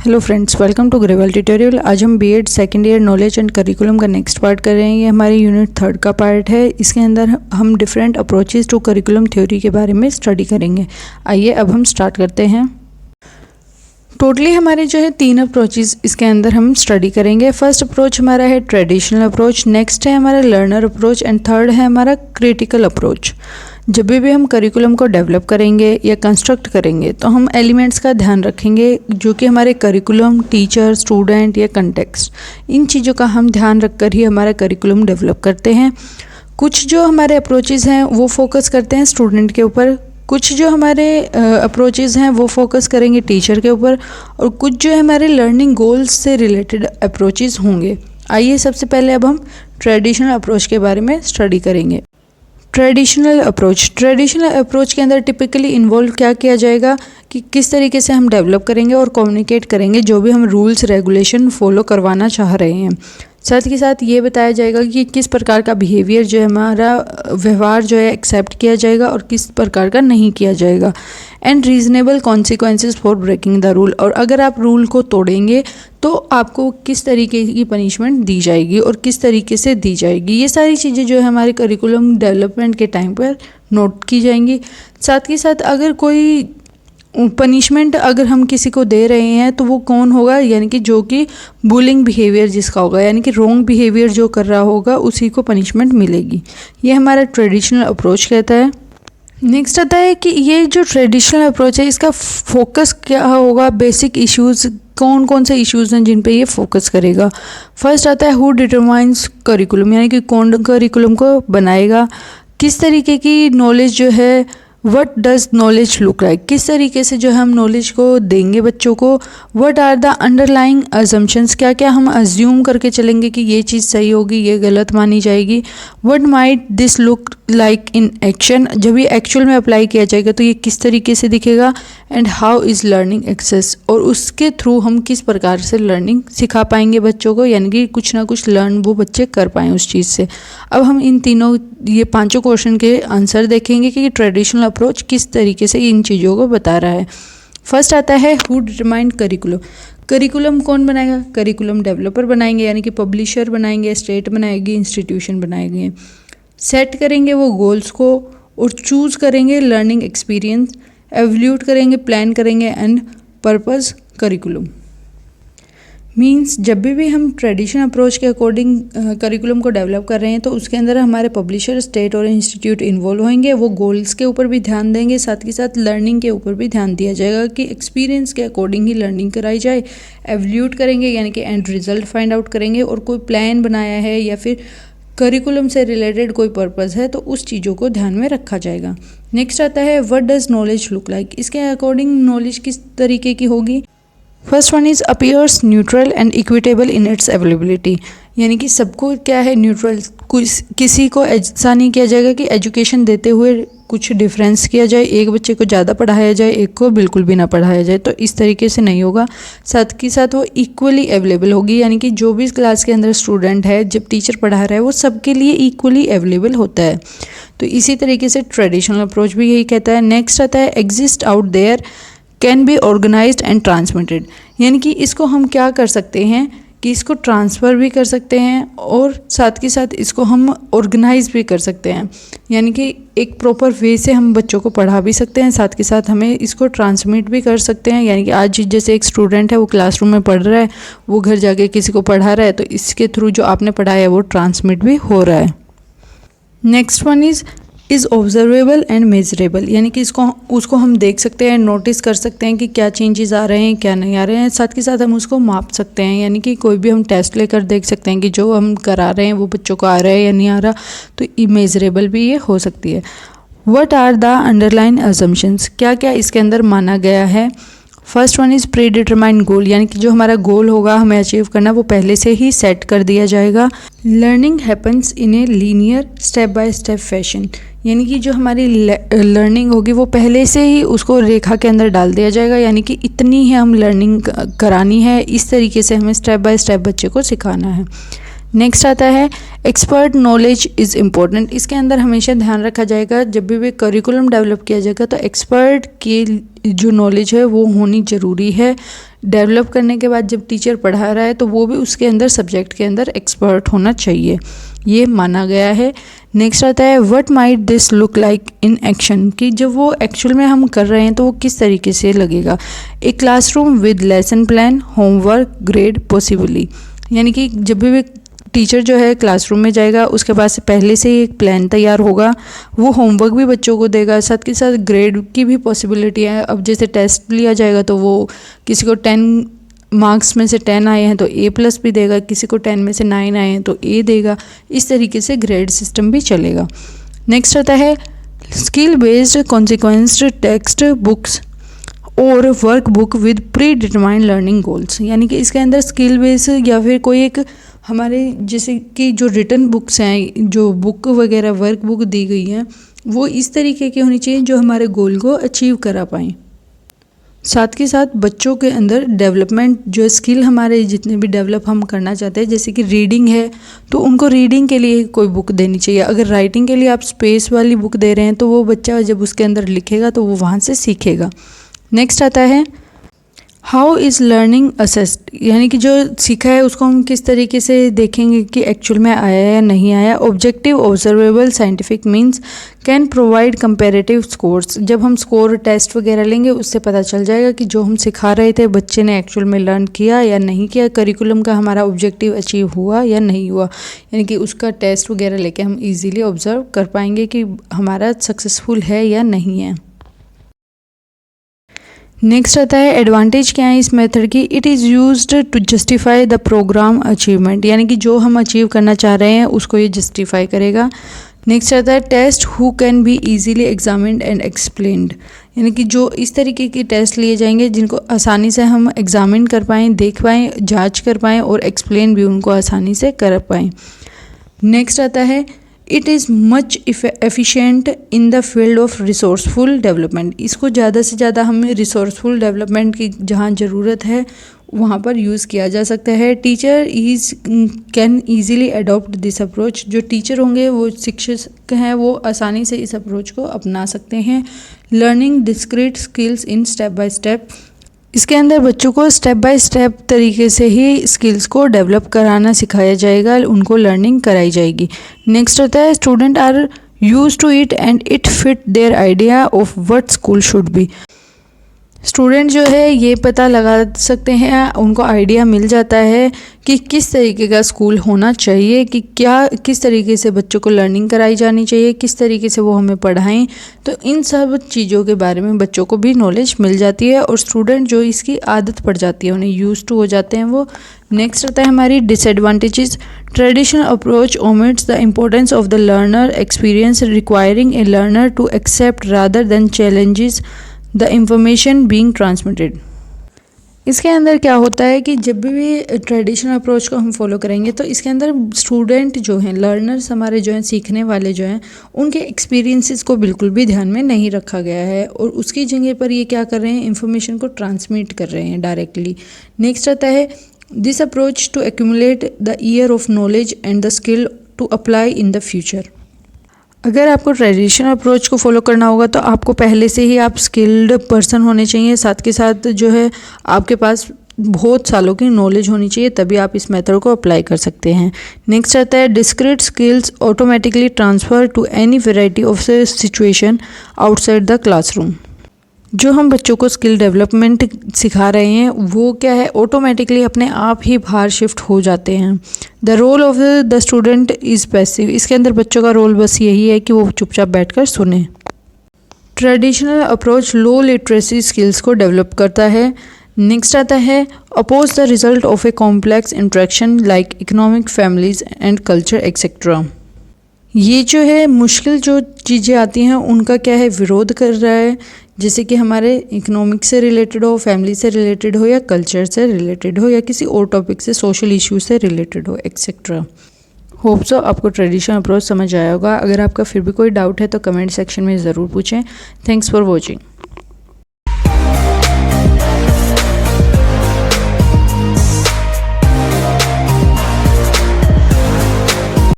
Hello friends, welcome to gravel tutorial. आज हम BEd second year knowledge and curriculum का next part कर रहे हैं। ये हमारे यूनिट 3 का पार्ट है। इसके अंदर हम different approaches to curriculum theory के बारे में स्टडी करेंगे। आइए अब हम स्टार्ट करते हैं। टोटली हमारे जो है 3 अप्रोचेस इसके अंदर हम स्टडी करेंगे। फर्स्ट अप्रोच हमारा है ट्रेडिशनल अप्रोच, नेक्स्ट है हमारा लर्नर अप्रोच एंड थर्ड है हमारा क्रिटिकल अप्रोच। जब भी हम करिकुलम को डेवलप करेंगे या कंस्ट्रक्ट करेंगे तो हम एलिमेंट्स का ध्यान रखेंगे जो कि हमारे करिकुलम, टीचर, स्टूडेंट या कंटेक्स्ट, इन चीज़ों का हम ध्यान रखकर ही हमारा करिकुलम डेवलप करते हैं। कुछ जो हमारे अप्रोचेस हैं वो फोकस करते हैं स्टूडेंट के ऊपर, कुछ जो हमारे अप्रोचेस हैं वो फोकस करेंगे टीचर के ऊपर, और कुछ जो हमारे लर्निंग गोल्स से रिलेटेड अप्रोचेस होंगे। आइए सबसे पहले अब हम ट्रेडिशनल अप्रोच के बारे में स्टडी करेंगे। ट्रेडिशनल अप्रोच के अंदर टिपिकली इन्वॉल्व क्या किया जाएगा कि किस तरीके से हम डेवलप करेंगे और कम्युनिकेट करेंगे जो भी हम रूल्स रेगुलेशन फॉलो करवाना चाह रहे हैं। साथ ही साथ ये बताया जाएगा कि किस प्रकार का बिहेवियर जो है, हमारा व्यवहार जो है एक्सेप्ट किया जाएगा और किस प्रकार का नहीं किया जाएगा। And reasonable consequences for breaking the rule, और अगर आप रूल को तोड़ेंगे तो आपको किस तरीके की पनिशमेंट दी जाएगी और किस तरीके से दी जाएगी। ये सारी चीज़ें जो है हमारे करिकुलम डेवलपमेंट के टाइम पर नोट की जाएंगी। साथ ही साथ अगर कोई पनिशमेंट अगर हम किसी को दे रहे हैं तो वो कौन होगा, यानी कि जो कि बुलिंग बिहेवियर जिसका होगा, यानी कि रॉन्ग बिहेवियर जो कर रहा होगा उसी को पनिशमेंट मिलेगी। ये हमारा ट्रेडिशनल अप्रोच कहता है। नेक्स्ट आता है कि ये जो ट्रेडिशनल अप्रोच है इसका फोकस क्या होगा, बेसिक इश्यूज़ कौन कौन से इश्यूज़ हैं जिन पे ये फोकस करेगा। फर्स्ट आता है हु डिटरमाइंस करिकुलम, यानी कि कौन करिकुलम को बनाएगा, किस तरीके की नॉलेज जो है, what does knowledge look like, किस तरीके से जो है हम नॉलेज को देंगे बच्चों को। What are the underlying assumptions, क्या क्या हम अज्यूम करके चलेंगे कि ये चीज़ सही होगी, ये गलत मानी जाएगी। What might this look like in action, जब ये एक्चुअल में अप्लाई किया जाएगा तो ये किस तरीके से दिखेगा। And how is learning access, और उसके थ्रू हम किस प्रकार से लर्निंग सिखा पाएंगे बच्चों को, यानी कि कुछ ना कुछ लर्न वो बच्चे कर पाएँ उस चीज़ से। अब हम इन तीनों ये 5 क्वेश्चन के आंसर देखेंगे कि ट्रेडिशनल अप्रोच किस तरीके से इन चीज़ों को बता रहा है। फर्स्ट आता है हु डिटरमाइन करिकुलम। करिकुलम कौन बनाएगा, करिकुलम डेवलपर बनाएंगे, यानी कि पब्लिशर बनाएंगे, स्टेट बनाएगी, इंस्टीट्यूशन बनाएंगे। सेट करेंगे वो गोल्स को और चूज़ करेंगे लर्निंग एक्सपीरियंस, एवल्यूट करेंगे, प्लान करेंगे एंड पर्पस करिकुलम। मीन्स जब भी हम ट्रेडिशनल अप्रोच के अकॉर्डिंग करिकुलम को डेवलप कर रहे हैं तो उसके अंदर हमारे पब्लिशर, स्टेट और इंस्टीट्यूट इन्वॉल्व होंगे। वो गोल्स के ऊपर भी ध्यान देंगे, साथ ही साथ लर्निंग के ऊपर भी ध्यान दिया जाएगा कि एक्सपीरियंस के अकॉर्डिंग ही लर्निंग कराई जाए। एवल्यूट करेंगे यानी कि एंड रिजल्ट फाइंड आउट करेंगे, और कोई प्लान बनाया है या फिर करिकुलम से रिलेटेड कोई पर्पस है तो उस चीज़ों को ध्यान में रखा जाएगा। नेक्स्ट आता है what does knowledge look like, इसके अकॉर्डिंग नॉलेज किस तरीके की होगी। First one is appears neutral and equitable in its availability, यानी कि सबको क्या है न्यूट्रल, किसी को ऐसा नहीं किया जाएगा कि एजुकेशन देते हुए कुछ डिफरेंस किया जाए, एक बच्चे को ज़्यादा पढ़ाया जाए, एक को बिल्कुल भी ना पढ़ाया जाए, तो इस तरीके से नहीं होगा। साथ ही साथ वो इक्वली अवेलेबल होगी, यानी कि जो भी क्लास के अंदर स्टूडेंट है जब टीचर पढ़ा रहा है वो सबके लिए इक्वली अवेलेबल होता है। तो इसी तरीके से ट्रेडिशनल अप्रोच भी यही कहता है। नेक्स्ट आता है exist out there can be organised and transmitted, यानी कि इसको हम क्या कर सकते हैं कि इसको ट्रांसफ़र भी कर सकते हैं और साथ ही साथ इसको हम ऑर्गेनाइज भी कर सकते हैं, यानी कि एक प्रॉपर वे से हम बच्चों को पढ़ा भी सकते हैं, साथ के साथ हमें इसको ट्रांसमिट भी कर सकते हैं। यानी कि आज जैसे एक स्टूडेंट है वो क्लासरूम में पढ़ रहा है, वो घर जाके किसी को पढ़ा रहा है, तो इसके थ्रू जो आपने पढ़ाया है वो ट्रांसमिट भी हो रहा है। Next one is observable and measurable, यानी कि उसको हम देख सकते हैं, नोटिस कर सकते हैं कि क्या चेंजेस आ रहे हैं, क्या नहीं आ रहे हैं। साथ के साथ हम उसको माप सकते हैं, यानी कि कोई भी हम टेस्ट लेकर देख सकते हैं कि जो हम करा रहे हैं वो बच्चों को आ रहा है या नहीं आ रहा, तो मेजरेबल भी ये हो सकती है। What are the underline assumptions, क्या क्या इसके अंदर माना गया है। First one is predetermined goal, यानी कि जो हमारा गोल होगा हमें अचीव करना वो पहले से ही सेट कर दिया जाएगा। Learning happens in a linear step by step fashion, यानी कि जो हमारी लर्निंग होगी वो पहले से ही उसको रेखा के अंदर डाल दिया जाएगा, यानी कि इतनी है हम लर्निंग करानी है, इस तरीके से हमें स्टेप बाय स्टेप बच्चे को सिखाना है। नेक्स्ट आता है एक्सपर्ट नॉलेज इज़ इम्पोर्टेंट। इसके अंदर हमेशा ध्यान रखा जाएगा जब भी करिकुलम डेवलप किया जाएगा तो एक्सपर्ट की जो नॉलेज है वो होनी ज़रूरी है। डेवलप करने के बाद जब टीचर पढ़ा रहा है तो वो भी उसके अंदर सब्जेक्ट के अंदर एक्सपर्ट होना चाहिए, ये माना गया है। नेक्स्ट आता है what might this look like in action, कि जब वो एक्चुअल में हम कर रहे हैं तो वो किस तरीके से लगेगा। A classroom with lesson plan, homework, grade possibly, यानी कि जब भी टीचर जो है क्लासरूम में जाएगा उसके पास पहले से ही एक प्लान तैयार होगा, वो होमवर्क भी बच्चों को देगा, साथ के साथ ग्रेड की भी पॉसिबिलिटी है। अब जैसे टेस्ट लिया जाएगा तो वो किसी को 10 मार्क्स में से 10 आए हैं तो A+ भी देगा, किसी को 10 में से 9 आए हैं तो A देगा। इस तरीके से ग्रेड सिस्टम भी चलेगा। नेक्स्ट आता है स्किल बेस्ड कॉन्सिक्वेंस्ड टेक्स्ट बुक्स और work book with pre determined learning goals, यानी कि इसके अंदर स्किल बेस्ड या फिर कोई एक हमारे जैसे कि जो रिटन बुक्स हैं, जो बुक वगैरह वर्क बुक दी गई हैं, वो इस तरीके की होनी चाहिए जो हमारे गोल को अचीव करा पाएँ। साथ के साथ बच्चों के अंदर डेवलपमेंट जो स्किल हमारे जितने भी डेवलप हम करना चाहते हैं, जैसे कि रीडिंग है तो उनको रीडिंग के लिए कोई बुक देनी चाहिए। अगर राइटिंग के लिए आप स्पेस वाली बुक दे रहे हैं तो वो बच्चा जब उसके अंदर लिखेगा तो वो वहाँ से सीखेगा। नेक्स्ट आता है हाउ इज़ लर्निंग असेस्ड, यानी कि जो सीखा है उसको हम किस तरीके से देखेंगे कि एक्चुअल में आया या नहीं आया। Objective observable scientific means can provide comparative scores, जब हम स्कोर टेस्ट वगैरह लेंगे उससे पता चल जाएगा कि जो हम सिखा रहे थे बच्चे ने एक्चुअल में लर्न किया या नहीं किया, करिकुलम का हमारा ऑब्जेक्टिव अचीव हुआ या नहीं हुआ, यानी कि उसका टेस्ट वगैरह लेके हम ईजीली ऑब्जर्व कर पाएंगे कि हमारा सक्सेसफुल है या नहीं है। नेक्स्ट आता है एडवांटेज क्या है इस मेथड की। It is used to justify the programme achievement, यानी कि जो हम अचीव करना चाह रहे हैं उसको ये जस्टिफाई करेगा। नेक्स्ट आता है test who can be easily examined and explained, यानी कि जो इस तरीके के टेस्ट लिए जाएंगे जिनको आसानी से हम एग्जामिन कर पाएँ, देख पाएँ, जाँच कर पाएँ और एक्सप्लेन भी उनको आसानी से कर पाएँ। नेक्स्ट आता है it is much efficient in the field of resourceful development, इसको ज़्यादा से ज़्यादा हमें रिसोर्सफुल डेवलपमेंट की जहाँ ज़रूरत है वहाँ पर यूज़ किया जा सकता है। Teacher can easily adopt this approach, जो टीचर होंगे वो शिक्षक हैं वो आसानी से इस अप्रोच को अपना सकते हैं। Learning discrete skills in step by step, इसके अंदर बच्चों को स्टेप बाय स्टेप तरीके से ही स्किल्स को डेवलप कराना सिखाया जाएगा, उनको लर्निंग कराई जाएगी। नेक्स्ट होता है student are used to it and it fit their idea of what school should be, student जो है ये पता लगा सकते हैं, उनको आइडिया मिल जाता है कि किस तरीके का स्कूल होना चाहिए, कि क्या किस तरीके से बच्चों को लर्निंग कराई जानी चाहिए, किस तरीके से वो हमें पढ़ाएं। तो इन सब चीज़ों के बारे में बच्चों को भी नॉलेज मिल जाती है और स्टूडेंट जो इसकी आदत पड़ जाती है, उन्हें यूज टू हो जाते हैं वो। नेक्स्ट आता है हमारी disadvantages. Traditional approach omits the importance of the learner experience, requiring a learner to accept rather than challenges the information being transmitted. इसके अंदर क्या होता है कि जब भी ट्रेडिशनल अप्रोच को हम फॉलो करेंगे तो इसके अंदर स्टूडेंट जो हैं, लर्नर्स हमारे जो हैं, सीखने वाले जो हैं, उनके एक्सपीरियंसेस को बिल्कुल भी ध्यान में नहीं रखा गया है और उसकी जगह पर ये क्या कर रहे हैं, इंफॉर्मेशन को ट्रांसमिट कर रहे हैं डायरेक्टली। नेक्स्ट आता है this approach to accumulate the year of knowledge and the skill to apply in the future. अगर आपको ट्रेडिशनल अप्रोच को फॉलो करना होगा तो आपको पहले से ही आप स्किल्ड पर्सन होने चाहिए, साथ के साथ जो है आपके पास बहुत सालों की नॉलेज होनी चाहिए, तभी आप इस मेथड को अप्लाई कर सकते हैं। नेक्स्ट आता है discrete skills automatically transfer to any variety of situation outside the classroom. जो हम बच्चों को स्किल डेवलपमेंट सिखा रहे हैं वो क्या है, ऑटोमेटिकली अपने आप ही बाहर शिफ्ट हो जाते हैं। The role of the student is passive, इसके अंदर बच्चों का रोल बस यही है कि वो चुपचाप बैठकर सुने। Traditional approach low literacy skills को डेवलप करता है। नेक्स्ट आता है oppose the result of a complex interaction like economic, families and culture etcetera. ये जो है मुश्किल जो चीज़ें आती हैं उनका क्या है, विरोध कर रहा है, जैसे कि हमारे इकोनॉमिक से रिलेटेड हो, फैमिली से रिलेटेड हो या कल्चर से रिलेटेड हो या किसी और टॉपिक से, सोशल इशू से रिलेटेड हो एक्सेट्रा। होप सो आपको ट्रेडिशनल अप्रोच समझ आया होगा। अगर आपका फिर भी कोई डाउट है तो कमेंट सेक्शन में ज़रूर पूछें। Thanks for watching.